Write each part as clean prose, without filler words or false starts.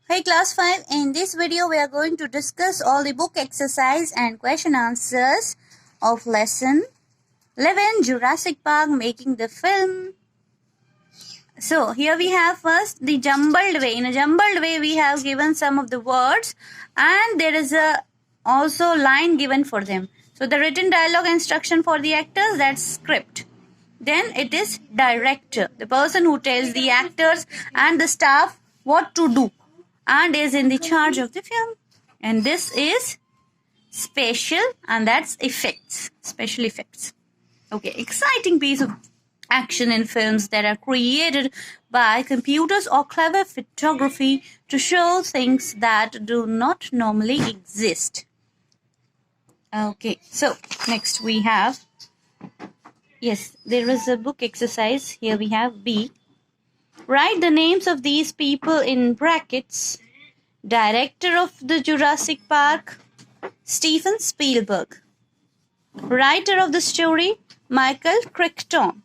Hey class 5, in this video we are going to discuss all the book exercise and question answers of lesson 11 Jurassic Park making the film. So here we have first the jumbled way. In a jumbled way we have given some of the words and there is a also line given for them. So the written dialogue instruction for the actors, that's script. Then it is director, the person who tells the actors and the staff what to do and is in the charge of the film. And this is special, and that's effects, special effects. Okay, exciting piece of action in films that are created by computers or clever photography to show things that do not normally exist. Okay, so next we have, yes, there is a book exercise. Here we have B. Write the names of these people in brackets. Director of the Jurassic Park, Steven Spielberg. Writer of the story, Michael Crichton.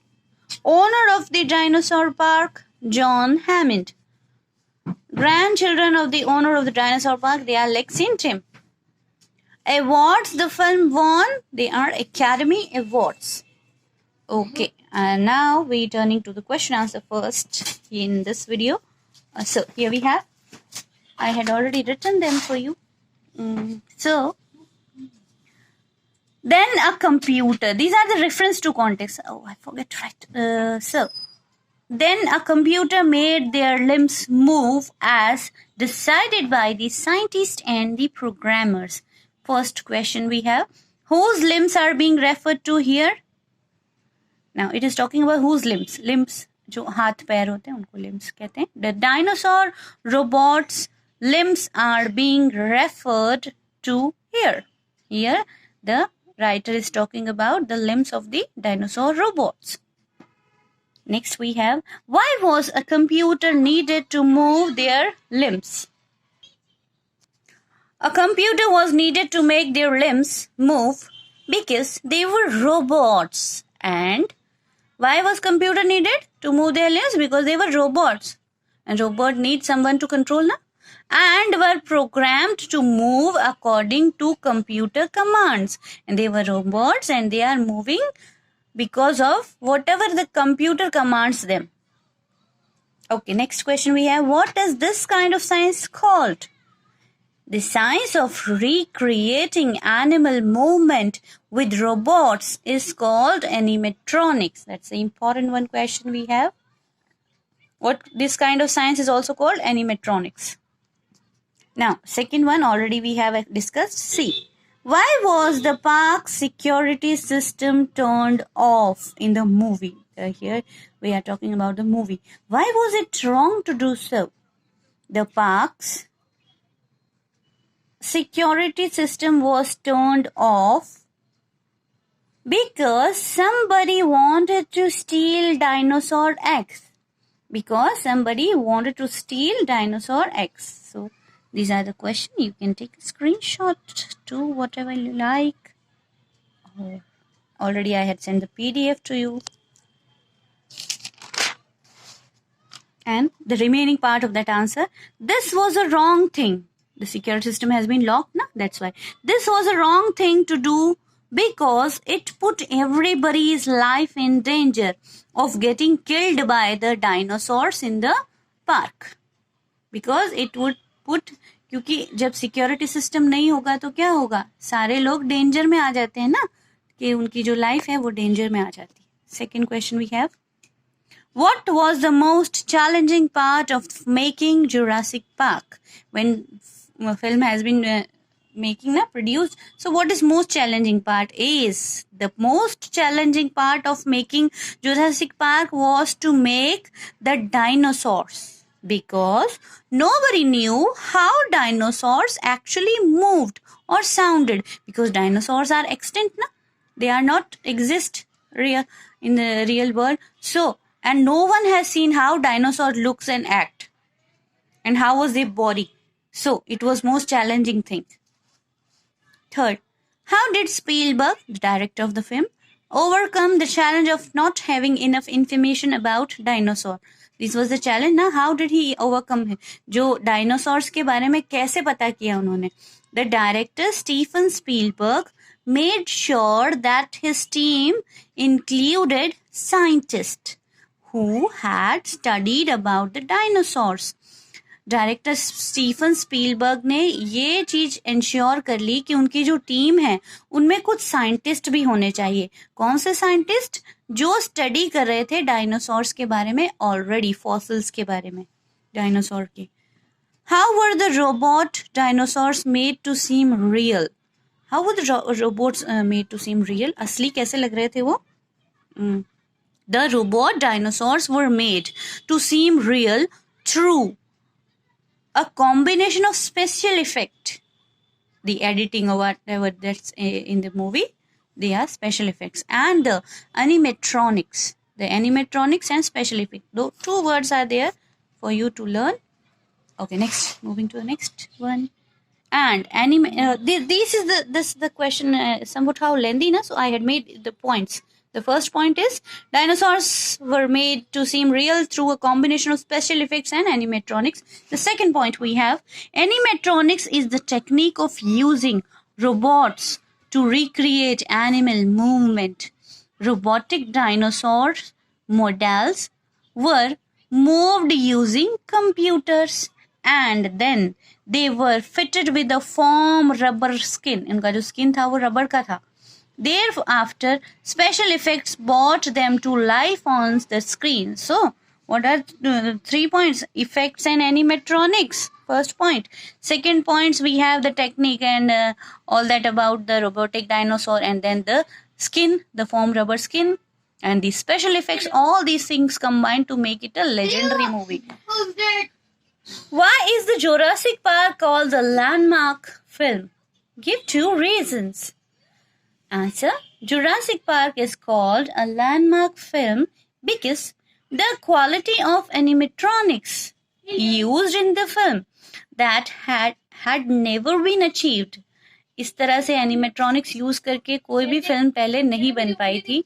Owner of the dinosaur park, John Hammond. Grandchildren of the owner of the dinosaur park, they are Lexi and Tim. Awards the film won, they are Academy Awards. Okay, and now we turning to the question answer first in this video. So here we have, I had already written them for you. So then a computer, these are the reference to context. Oh, I forget, right. So then a computer made their limbs move as decided by the scientists and the programmers. First question we have, whose limbs are being referred to here? Now it is talking about whose limbs. Limbs, जो हाथ पैर होते हैं उनको limbs कहते हैं. The dinosaur robots' limbs are being referred to here. Here the writer is talking about the limbs of the dinosaur robots. Next we have, why was a computer needed to move their limbs? A computer was needed to make their limbs move because they were robots. And why was computer needed to move their limbs? Because they were robots. And robot needs someone to control, na? And were programmed to move according to computer commands. And they were robots and they are moving because of whatever the computer commands them. Okay, next question we have, what is this kind of science called? The science of recreating animal movement with robots is called animatronics. That's the important one question we have. What this kind of science is also called animatronics. Now, second one already we have discussed. C. Why was the park security system turned off in the movie? Here we are talking about the movie. Why was it wrong to do so? The park's security system was turned off because somebody wanted to steal dinosaur eggs. Because somebody wanted to steal dinosaur eggs. So these are the questions. You can take a screenshot to whatever you like. Oh, already I had sent the PDF to you. And the remaining part of that answer, this was a wrong thing. The security system has been locked, na? That's why. This was a wrong thing to do because it put everybody's life in danger of getting killed by the dinosaurs in the park. Because it would put, क्योंकि जब security system नहीं होगा तो क्या होगा? सारे लोग danger में आ जाते हैं ना, कि उनकी जो life है वो danger में आ जाती है. Second question we have. What was the most challenging part of making Jurassic Park? When a film has been produced, so what is most challenging part? Is the most challenging part of making Jurassic Park was to make the dinosaurs, because nobody knew how dinosaurs actually moved or sounded, because dinosaurs are extinct, na? They are not exist real in the real world. So, and no one has seen how dinosaur looks and act and how was their body. So it was most challenging thing. Third, how did Spielberg, the director of the film, overcome the challenge of not having enough information about dinosaur? This was the challenge ना. How did he overcome him, जो dinosaurs के बारे में कैसे पता किया उन्होंने. The director Steven Spielberg made sure that his team included scientists who had studied about the dinosaurs. Director Steven Spielberg ने ये चीज इंश्योर कर ली कि उनकी जो टीम है उनमें कुछ साइंटिस्ट भी होने चाहिए. कौन से साइंटिस्ट? जो स्टडी कर रहे थे डायनासोर्स के बारे में ऑलरेडी, फॉसिल्स के बारे में डायनासोर के. How were the robot dinosaurs made to seem real? How were the robots made to seem real? असली कैसे लग रहे थे वो? The robot dinosaurs were made to seem real through a combination of special effect, the editing or whatever that's in the movie, they are special effects, and the animatronics. The animatronics and special effects. Those two words are there for you to learn. Okay, next. Moving to the next one. And this is the question somewhat how lengthy, na? So I had made the points. The first point is dinosaurs were made to seem real through a combination of special effects and animatronics. The second point we have animatronics is the technique of using robots to recreate animal movement. Robotic dinosaur models were moved using computers and then they were fitted with a foam rubber skin. इनका जो skin था वो rubber का था. Thereafter, special effects brought them to life on the screen. So, what are 3 points? Effects and animatronics. First point. Second points, we have the technique and all that about the robotic dinosaur, and then the skin, the foam rubber skin, and the special effects. All these things combined to make it a legendary movie. Why is the Jurassic Park called a landmark film? Give 2 reasons. Answer. Jurassic Park is called a landmark film because the quality of animatronics used in the film that had never been achieved. इस तरह से animatronics use करके कोई भी film पहले नहीं बन पाई थी,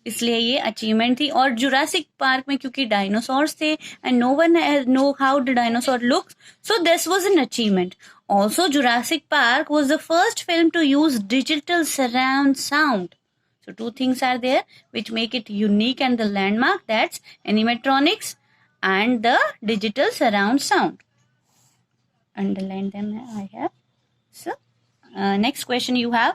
इसलिए ये अचीवमेंट थी. और जुरासिक पार्क में क्योंकि डायनासोर्स थे and no one know how the dinosaur looks, so this was an achievement. Also Jurassic Park was the first film to use digital surround sound. So 2 things are there which make it unique and the landmark, that's animatronics and the digital surround sound. Underline them I have. So next question you have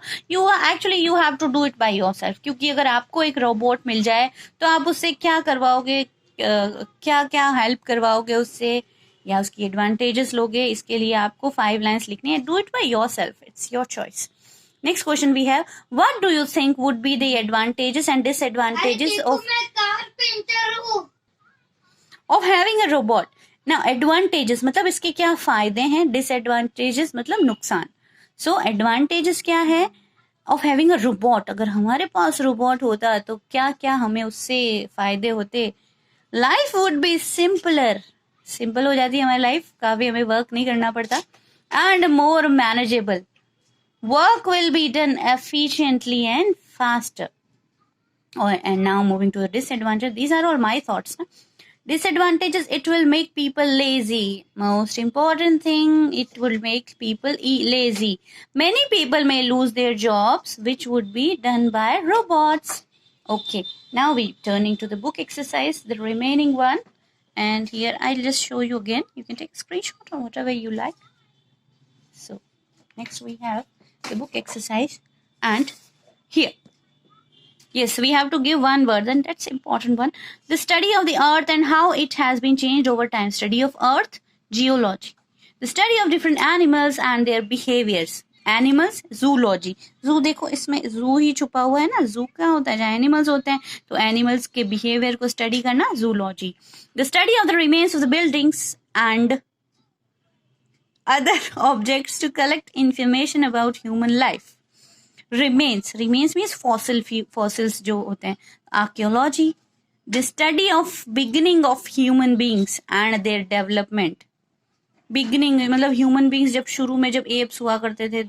to do it by yourself. क्योंकि अगर आपको एक robot मिल जाए तो आप उससे क्या करवाओगे, क्या क्या हेल्प करवाओगे उससे, या उसकी एडवांटेजेस लोगे. इसके लिए आपको 5 लाइन्स लिखनी है. Do it by yourself, it's your choice. Next question we have, what do you think would be the advantages and disadvantages of having a robot? Now advantages मतलब इसके क्या फायदे हैं, disadvantages मतलब नुकसान. So advantages क्या है of having a robot? अगर हमारे पास robot होता तो क्या क्या हमें उससे फायदे होते. Life would be simpler, simple हो जाती है हमारी लाइफ, काफी हमें वर्क नहीं करना पड़ता. And more manageable. Work will be done efficiently and faster. And now moving to the disadvantage. These are all my thoughts. Disadvantages, it will make people lazy. Most important thing, it will make people lazy. Many people may lose their jobs, which would be done by robots. Okay, now we turning to the book exercise, the remaining one. And here I'll just show you again. You can take a screenshot or whatever you like. So next we have the book exercise, and here, yes, we have to give one word, and that's important one. The study of the earth and how it has been changed over time. Study of earth, geology. The study of different animals and their behaviors. Animals, zoology. Zoo देखो इसमें zoo ही छुपा हुआ है ना. zoo क्या होता है, जहाँ animals होते हैं तो animals के behavior को study करना zoology. The study of the remains of the buildings and other objects to collect information about human life. Remains means fossils जो होते हैं. Archaeology, the study of beginning of human beings and their development. Beginning मतलब human beings जब शुरू में जब apes हुआ करते थे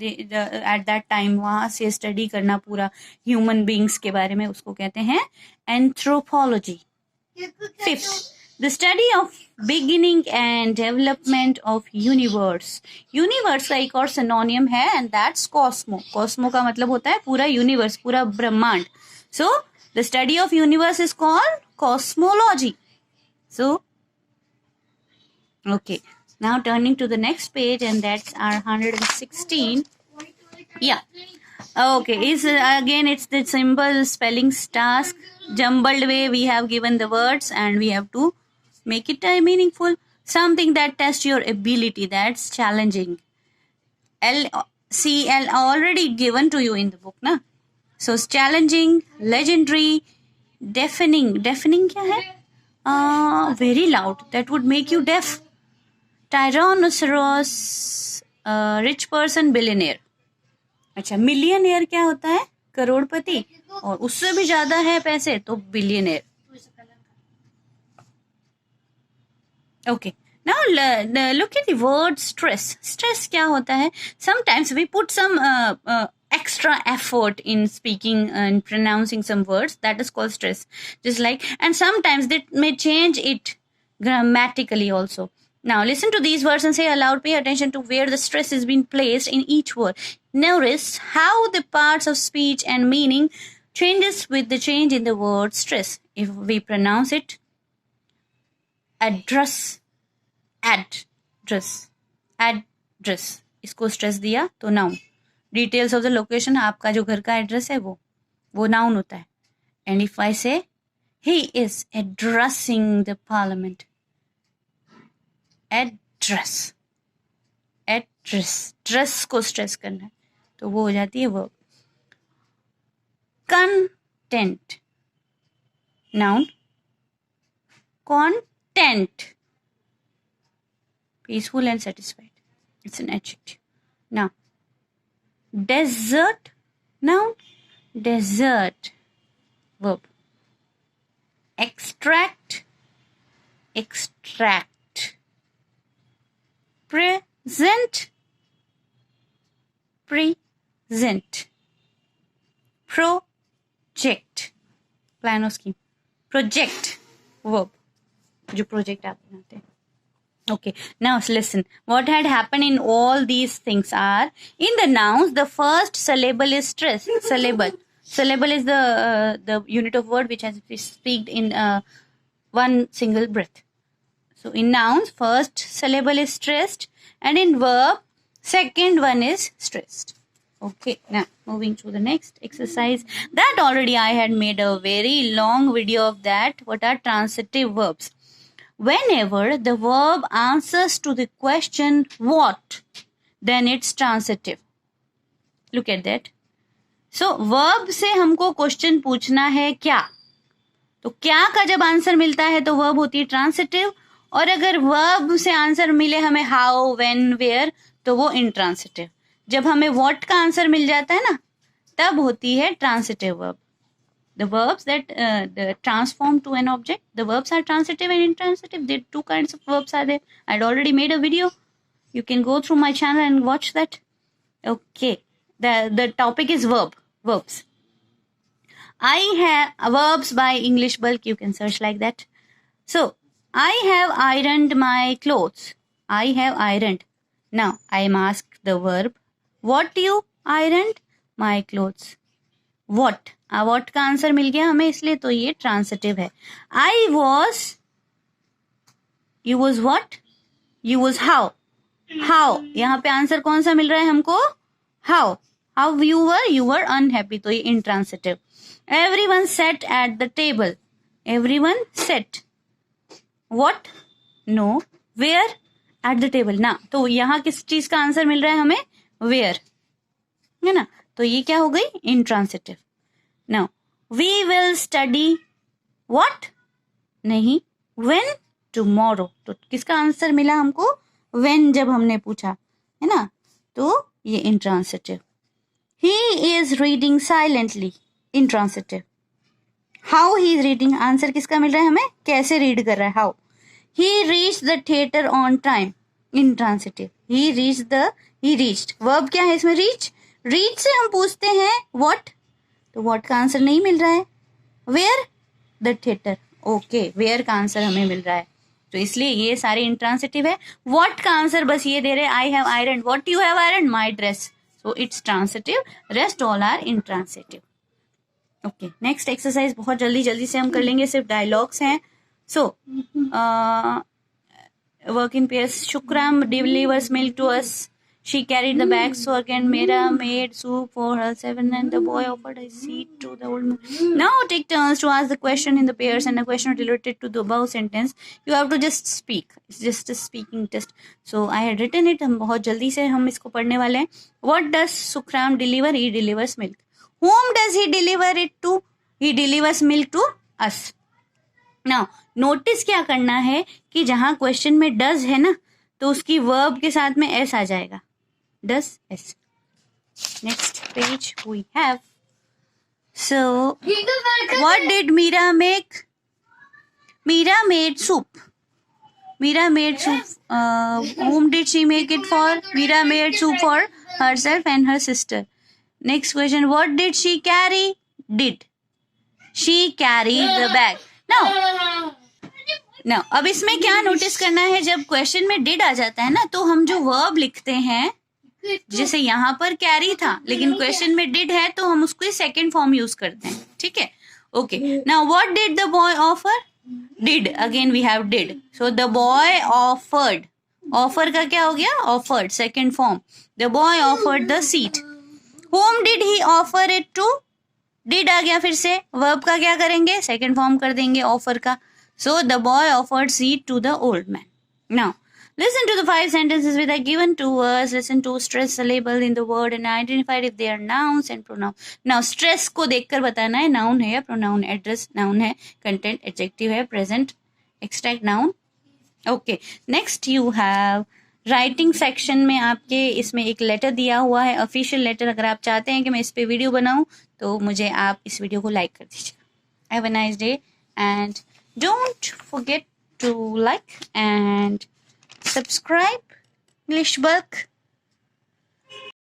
at that time, वहाँ से study करना पूरा human beings के बारे में, उसको कहते हैं anthropology. Fifth, The study of beginning and development of universe. Universe का एक और synonym है and that's cosmo. Cosmo का मतलब होता है पूरा universe, पूरा ब्रह्मांड. So the study of universe is called cosmology. So okay, now turning to the next page and that's our 116. Yeah. Okay, is again it's the simple spellings task. Jumbled way we have given the words and we have to make it meaningful. Something that tests your ability, that's challenging. LCL already given to you in the book, na? So it's challenging, legendary, deafening. Deafening क्या है? Very loud. That would make you deaf. Tyrannosaurus, rich person, billionaire. अच्छा, millionaire क्या होता है? करोड़पति. और उससे भी ज्यादा है पैसे तो billionaire. Okay. Now look at the word stress. Stress क्या होता है? Sometimes we put some extra effort in speaking and pronouncing some words. That is called stress. Just like, and sometimes they may change it grammatically also. Now listen to these words and say aloud. Pay attention to where the stress is being placed in each word. Notice how the parts of speech and meaning changes with the change in the word stress. If we pronounce it address, address, इसको stress दिया तो noun. Details of the location, आपका जो घर का address है वो noun होता है. एंड इफ आई से he is addressing the parliament, address, dress को स्ट्रेस करना है तो वो हो जाती है verb. Content, noun. Content, peaceful and satisfied, it's an adjective. Now desert, noun. Desert, verb. Extract, present, project, plan or scheme. Project, verb, जो project आप बनाते हैं. Okay, now listen. What had happened in all these things are, in the nouns, the first syllable is stressed. Syllable is the unit of word which has to be speaked in one single breath. So in nouns, first syllable is stressed, and in verb, second one is stressed. Okay, now moving to the next exercise. That already I had made a very long video of that. What are transitive verbs? Whenever the verb answers to the question what, then it's transitive. Look at that. So verb से हमको question पूछना है क्या, तो क्या का जब answer मिलता है तो वर्ब होती है ट्रांसिटिव. और अगर वर्ब से आंसर मिले हमें हाउ, व्हेन, वेयर, तो वो इंट्रांसिटिव. जब हमें व्हाट का आंसर मिल जाता है ना, तब होती है transitive verb. The verbs that transform to an object, the verbs are transitive and intransitive. There are two kinds of verbs are there. I'd already made a video. You can go through my channel and watch that. Okay. The topic is verbs. I have verbs by English Bulk. You can search like that. So, I have ironed my clothes. I have ironed. Now, I am asked the verb. What you ironed? My clothes. What? What का answer मिल गया हमें, इसलिए तो ये transitive है. I was, you was what, you was how. यहाँ पे answer कौन सा मिल रहा है हमको? हाउ यू वर अनहैप्पी, तो ये intransitive. Everyone sat at the table. Everyone sat. What? No. Where? At the table ना, तो यहाँ किस चीज का आंसर मिल रहा है हमें? वेयर, है ना. तो ये क्या हो गई? Intransitive. Now, we will study what? नहीं, when? Tomorrow. तो किसका आंसर मिला हमको? When, जब हमने पूछा, है ना, तो ये intransitive. He is reading silently. Intransitive. How he is reading? Answer किसका मिल रहा है हमें? कैसे रीड कर रहा है? How. He reached the theater on time. Intransitive. He reached. Verb क्या है इसमें? Reach. Reach से हम पूछते हैं what? तो वॉट का आंसर नहीं मिल रहा है. Where? The theatre. Okay, where का आंसर हमें मिल रहा है, तो इसलिए ये सारे इंट्रांसिटिव है. व्हाट का आंसर बस ये दे रहे, I have iron. What you have iron? My dress. So it's transitive, rest all are intransitive. Okay, next exercise बहुत जल्दी जल्दी से हम कर लेंगे, सिर्फ डायलॉग्स हैं. So work in pairs. Shukram delivers milk to us. She carried the bags to work and Meera made soup for herself and the boy offered a seat to the old man. Now take turns to ask the question in the pairs and a question related to the above sentence. You have to just speak. It's just a speaking test. So I had written it. हम बहुत जल्दी से हम इसको पढ़ने वाले हैं. What does Sukram deliver? He delivers milk. Whom does he deliver it to? He delivers milk to us. Now notice क्या करना है कि जहां क्वेश्चन में डज है ना, तो उसकी वर्ब के साथ में एस आ जाएगा. Does S. Next page we have. So what did Meera make? Meera made soup. Meera made soup. whom did she make it for? Meera made soup for herself and her sister. Next question, what did she carry? Did she carry the bag? Now, अब इसमें क्या notice करना है, जब question में did आ जाता है ना, तो हम जो वर्ब लिखते हैं, जैसे यहाँ पर कैरी था लेकिन क्वेश्चन में डिड है, तो हम उसको सेकंड फॉर्म यूज करते हैं. ठीक है. Okay. Now what did the boy offer? Did. Again we have did. So the boy offered. Offer का क्या हो गया? Offered, second form. The boy offered the seat. Whom did he offer it to? Did आ गया फिर से. Verb का क्या करेंगे? सेकंड फॉर्म कर देंगे ऑफर का. So the boy offered seat to the old man. Now listen to the 5 sentences with a given two words. Listen to stress syllable in the word and identify if they are nouns and pronoun. Now stress को देखकर बताना है noun है या pronoun. Address noun है, content adjective है, present extract noun. Okay, next you have writing section में आपके इसमें एक लेटर दिया हुआ है, ऑफिशियल लेटर. अगर आप चाहते हैं कि मैं इस पे वीडियो बनाऊं तो मुझे आप इस वीडियो को लाइक कर दीजिएगा. Have a nice day and don't forget to like and subscribe English Book.